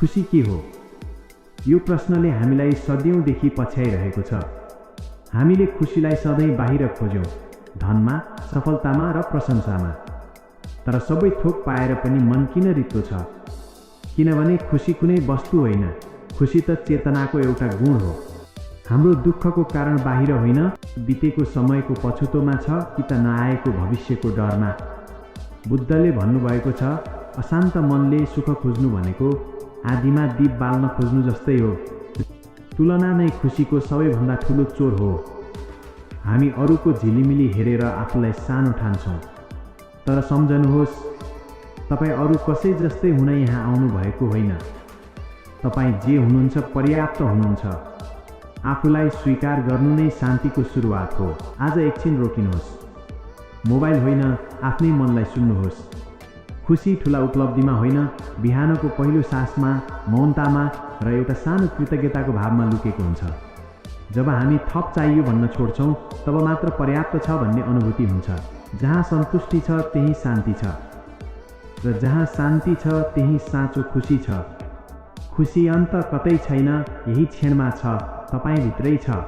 खुसी के हो? यो प्रश्नले हामीलाई सदियौंदेखि पछ्याइरहेको छ। हामीले खुसीलाई सधैँ बाहिर खोज्यौं, धनमा, सफलतामा र प्रशंसामा। तर सबै थोक पाएर पनि मन किन रित्तो छ? किनभने खुसी कुनै वस्तु होइन, खुसी त चेतनाको एउटा गुण हो। हाम्रो दुःखको कारण बाहिर होइन, बितेको समयको पछुतोमा छ कि त नआएको भविष्यको डरमा। बुद्धले भन्नुभएको छ, अशान्त मनले सुख खोज्नु भनेको आँधीमा दीप बाल्न खोज्नु जस्तै हो। तुलना नै खुसीको सबैभन्दा ठुलो चोर हो। हामी अरूको झिलिमिली हेरेर आफूलाई सानो ठान्छौँ। तर सम्झनुहोस्, तपाईँ अरू कसै जस्तै हुन यहाँ आउनु भएको होइन। तपाईँ जे हुनुहुन्छ पर्याप्त हुनुहुन्छ। आफूलाई स्वीकार गर्नु नै शान्तिको सुरुवात हो। आज एकछिन रोकिनुहोस्। मोबाइल होइन, आफ्नै मनलाई सुन्नुहोस्। खुसी ठुला उपलब्धिमा होइन, बिहानको पहिलो सासमा, मौनतामा र एउटा सानो कृतज्ञताको भावमा लुकेको हुन्छ। जब हामी थप चाहियो भन्न छोड्छौँ, तब मात्र पर्याप्त छ भन्ने अनुभूति हुन्छ। जहाँ सन्तुष्टि छ त्यही शान्ति छ, र जहाँ शान्ति छ त्यही साँचो खुसी छ। खुसी अन्त कतै छैन, यही क्षणमा छ, तपाईँ भित्रै छ।